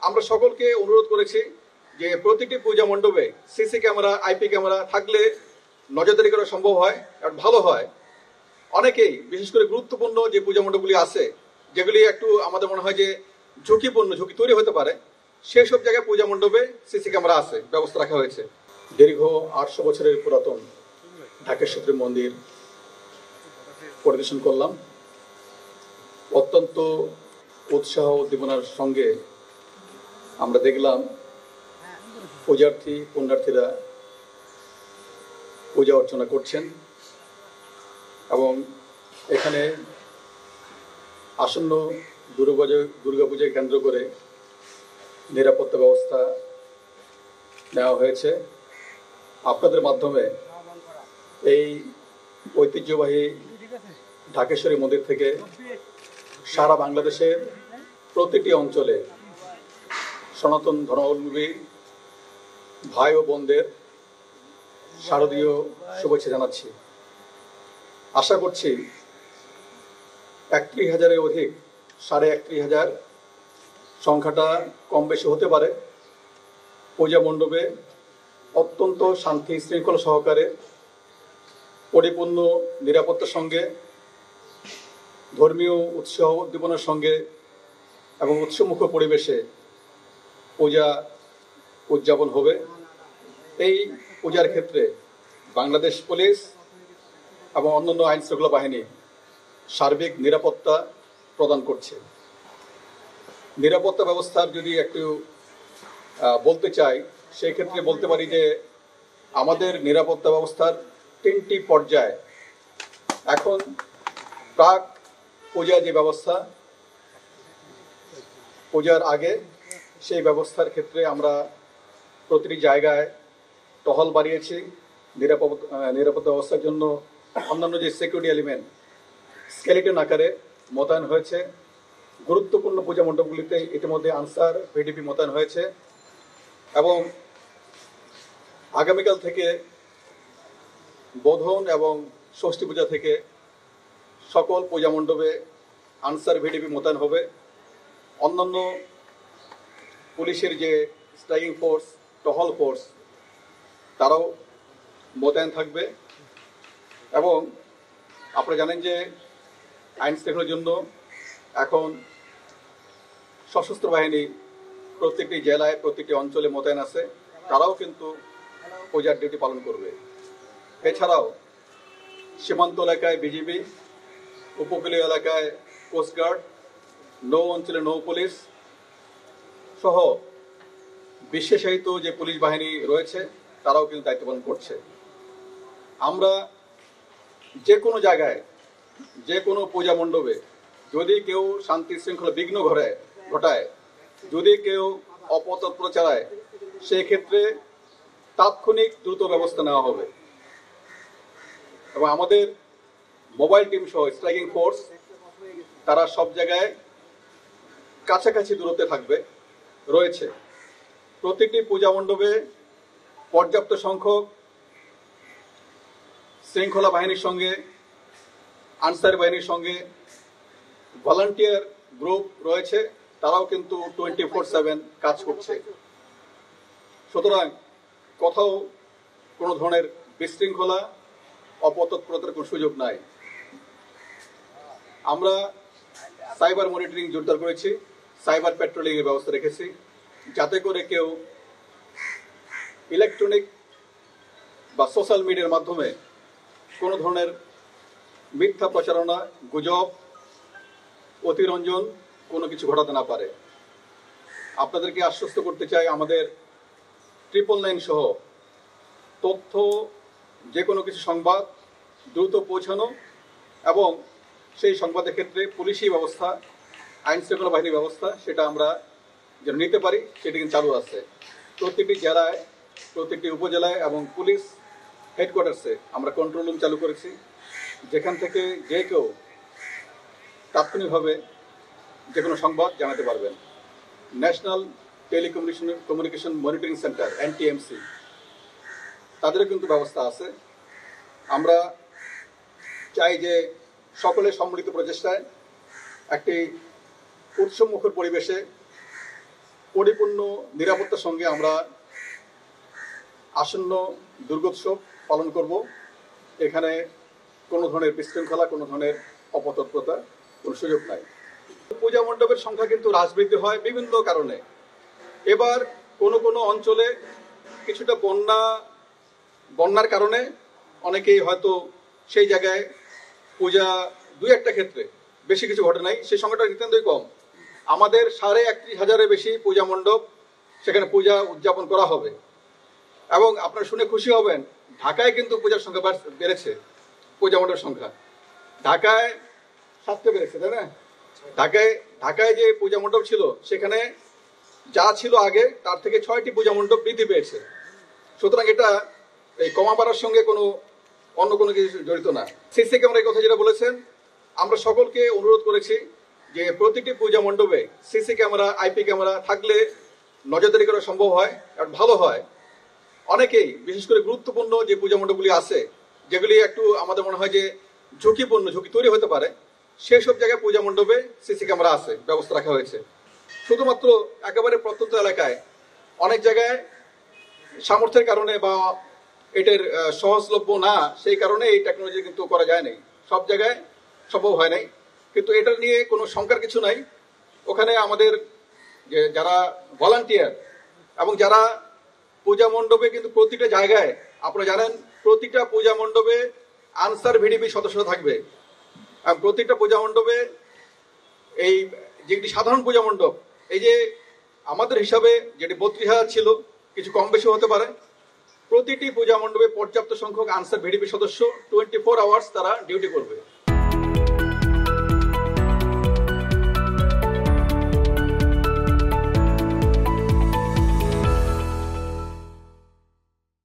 আমরা সকলকে অনুরোধ করেছি যে প্রতিটি পূজা মণ্ডপে সিসি ক্যামেরা, আইপি ক্যামেরা থাকলে নজরদারি করা সম্ভব হয় আর ভালো হয়। অনেকেই বিশেষ করে গুরুত্বপূর্ণ যে পূজা মণ্ডপগুলি আছে, যেগুলি একটু আমাদের মনে হয় যে ঝুঁকিপূর্ণ, ঝুঁকি তৈরি হতে পারে, সেই সব জায়গায় পূজা মণ্ডপে সিসি ক্যামেরা আছে, ব্যবস্থা রাখা হয়েছে। দীর্ঘ 800 বছরের পুরাতন ঢাকেশ্বরী মন্দির পরিদর্শন করলাম। অত্যন্ত উৎসাহ উদ্দীপনার সঙ্গে আমরা দেখলাম পুণ্যার্থীরা পূজা অর্চনা করছেন এবং এখানে আসন্ন দুর্গাপূজাকে কেন্দ্র করে নিরাপত্তা ব্যবস্থা নেওয়া হয়েছে। আপনাদের মাধ্যমে এই ঐতিহ্যবাহী ঢাকেশ্বরী মন্দির থেকে সারা বাংলাদেশের প্রতিটি অঞ্চলে সনাতন ধর্মাবলম্বী ভাই ও বোনদের শারদীয় শুভেচ্ছা জানাচ্ছি। আশা করছি 31,000-এর অধিক, 31,500 সংখ্যাটা কম বেশি হতে পারে। পূজা মণ্ডপে অত্যন্ত শান্তি শৃঙ্খলা সহকারে পরিপূর্ণ নিরাপত্তার সঙ্গে, ধর্মীয় উৎসাহ উদ্দীপনার সঙ্গে এবং উৎসবমুখর পরিবেশে পূজা উদযাপন হবে। এই পূজার ক্ষেত্রে বাংলাদেশ পুলিশ এবং অন্যান্য আইন শৃঙ্খলা বাহিনী সার্বিক নিরাপত্তা প্রদান করছে। নিরাপত্তা ব্যবস্থার যদি একটু বলতে চাই, সেই ক্ষেত্রে বলতে পারি যে আমাদের নিরাপত্তা ব্যবস্থার 3টি পর্যায়। এখন প্রাক পূজা যে ব্যবস্থা, পূজার আগে সেই ব্যবস্থার ক্ষেত্রে আমরা প্রতিটি জায়গায় টহল বাড়িয়েছি। নিরাপত্তা ব্যবস্থার জন্য অন্যান্য যে সিকিউরিটি এলিমেন্ট স্কেলেটন আকারে মোতায়েন হয়েছে। গুরুত্বপূর্ণ পূজা মণ্ডপগুলিতে ইতিমধ্যে আনসার ভিডিপি মোতায়েন হয়েছে এবং আগামীকাল থেকে বোধন এবং ষষ্ঠী পূজা থেকে সকল পূজা মণ্ডপে আনসার ভিডিপি মোতায়েন হবে। অন্যান্য পুলিশের যে স্ট্রাইকিং ফোর্স, টহল ফোর্স, তারাও মোতায়েন থাকবে। এবং আপনারা জানেন যে আইন শৃঙ্খলার জন্য এখন সশস্ত্র বাহিনী প্রত্যেকটি জেলায়, প্রত্যেকটি অঞ্চলে মোতায়েন আছে, তারাও কিন্তু পূজার ডিউটি পালন করবে। এছাড়াও সীমান্ত এলাকায় বিজিবি, উপকূলীয় এলাকায় কোস্টগার্ড, নৌ অঞ্চলে নৌ পুলিশ সহ বিশেষায়িত যে পুলিশ বাহিনী রয়েছে, তারাও কিন্তু দায়িত্ব পালন করছে। আমরা যে কোনো জায়গায়, যে কোনো পূজা মণ্ডপে যদি কেউ শান্তি শৃঙ্খলা বিঘ্ন ঘটায়, যদি কেউ অপতৎপর চালায়, সেই ক্ষেত্রে তাৎক্ষণিক দ্রুত ব্যবস্থা নেওয়া হবে। এবং আমাদের মোবাইল টিম সহ স্ট্রাইকিং ফোর্স তারা সব জায়গায় কাছাকাছি দূরত্বে রয়েছে। প্রতিটি পূজা মণ্ডপে পর্যাপ্ত সংখ্যক শৃঙ্খলা বাহিনীর সঙ্গে, আনসার বাহিনীর সঙ্গে ভলান্টিয়ার গ্রুপ রয়েছে, তারাও কিন্তু 24/7 কাজ করছে। সুতরাং কোথাও কোনো ধরনের বিশৃঙ্খলা, অপতৎপরতার কোনো সুযোগ নাই। আমরা সাইবার মনিটরিং জোরদার করেছি, সাইবার প্যাট্রোলিং এর ব্যবস্থা রেখেছি, যাতে করে কেউ ইলেকট্রনিক বা সোশ্যাল মিডিয়ার মাধ্যমে কোনো ধরনের মিথ্যা প্রচারণা, গুজব, অতিরঞ্জন কোনো কিছু ঘটাতে না পারে। আপনাদেরকে আশ্বস্ত করতে চাই, আমাদের 999 সহ তথ্য, যে কোনো কিছু সংবাদ দ্রুত পৌঁছানো এবং সেই সংবাদের ক্ষেত্রে পুলিশি ব্যবস্থা, আইন শৃঙ্খলা বাহিনীর ব্যবস্থা, সেটা আমরা যেন নিতে পারি, সেটি কিন্তু চালু আছে। প্রত্যেকটি জেলায়, প্রত্যেকটি উপজেলায় এবং পুলিশ হেডকোয়ার্টার্সে আমরা কন্ট্রোল রুম চালু করেছি, যেখান থেকে যে কেউ তাৎক্ষণিকভাবে যে কোনো সংবাদ জানাতে পারবেন। National telecommunication monitoring centre NTMC, তাদেরও কিন্তু ব্যবস্থা আছে। আমরা চাই যে সকলের সম্মিলিত প্রচেষ্টায় একটি উৎসবমুখর পরিবেশে পরিপূর্ণ নিরাপত্তার সঙ্গে আমরা আসন্ন দুর্গোৎসব পালন করব। এখানে কোনো ধরনের বিশৃঙ্খলা, কোনো ধরনের অপতৎপরতা কোনো সুযোগ নাই। পূজা মণ্ডপের সংখ্যা কিন্তু হ্রাস বৃদ্ধি হয় বিভিন্ন কারণে। এবার কোনো কোনো অঞ্চলে কিছুটা বন্যার কারণে অনেকেই হয়তো সেই জায়গায় পূজা দুই একটা ক্ষেত্রে, বেশি কিছু ঘটে নাই, সেই সংখ্যাটা নিতান্তই কম। আমাদের 31,500-এর বেশি পূজা মণ্ডপ সেখানে পূজা উদযাপন করা হবে। এবং আপনারা শুনে খুশি হবেন, ঢাকায় কিন্তু পূজার সংখ্যা বেড়েছে, পূজা মণ্ডপের সংখ্যা ঢাকায় 7টা বেড়েছে, তাই না? ঢাকায় যে পূজা মণ্ডপ ছিল সেখানে যা ছিল আগে তার থেকে 6টি পূজা মণ্ডপ বৃদ্ধি পেয়েছে। সুতরাং এটা এই কমা বাড়ার সঙ্গে অন্য কোনো কিছু জড়িত না। সিসি ক্যামেরার কথা যেটা বলেছেন, আমরা সকলকে অনুরোধ করেছি যে প্রতিটি পূজা মণ্ডপে সিসি ক্যামেরা, আইপি ক্যামেরা থাকলে নজরদারি করা সম্ভব হয় আর ভালো হয়। অনেকেই বিশেষ করে গুরুত্বপূর্ণ যে পূজা মণ্ডপগুলি আছে, যেগুলি একটু আমাদের মনে হয় যে ঝুঁকি তৈরি হতে পারে, সেই সব জায়গায় পূজা মণ্ডপে সিসি ক্যামেরা আছে, ব্যবস্থা রাখা হয়েছে। শুধুমাত্র একেবারে প্রত্যন্ত এলাকায় অনেক জায়গায় সামর্থ্যের কারণে বা এটার সহজলভ্য না, সেই কারণে এই টেকনোলজি কিন্তু করা যায় নাই, সব জায়গায় সম্ভব হয় নাই। কিন্তু এটা নিয়ে কোনো শঙ্কার কিছু নাই। ওখানে আমাদের যে যারা ভলান্টিয়ার এবং যারা পূজা মণ্ডপে কিন্তু প্রতিটা জায়গায়, আপনারা জানেন প্রতিটা পূজা মণ্ডপে আনসার ভিডিপি সদস্য থাকবে। এবং প্রতিটা পূজা মণ্ডপে এই যেটি সাধারণ পূজা মণ্ডপ, এই যে আমাদের হিসাবে যেটি 32,000 ছিল, কিছু কম বেশি হতে পারে, প্রতিটি পূজা মণ্ডপে পর্যাপ্ত সংখ্যক আনসার ভিডিপি সদস্য 24 আওয়ার্স তারা ডিউটি করবে।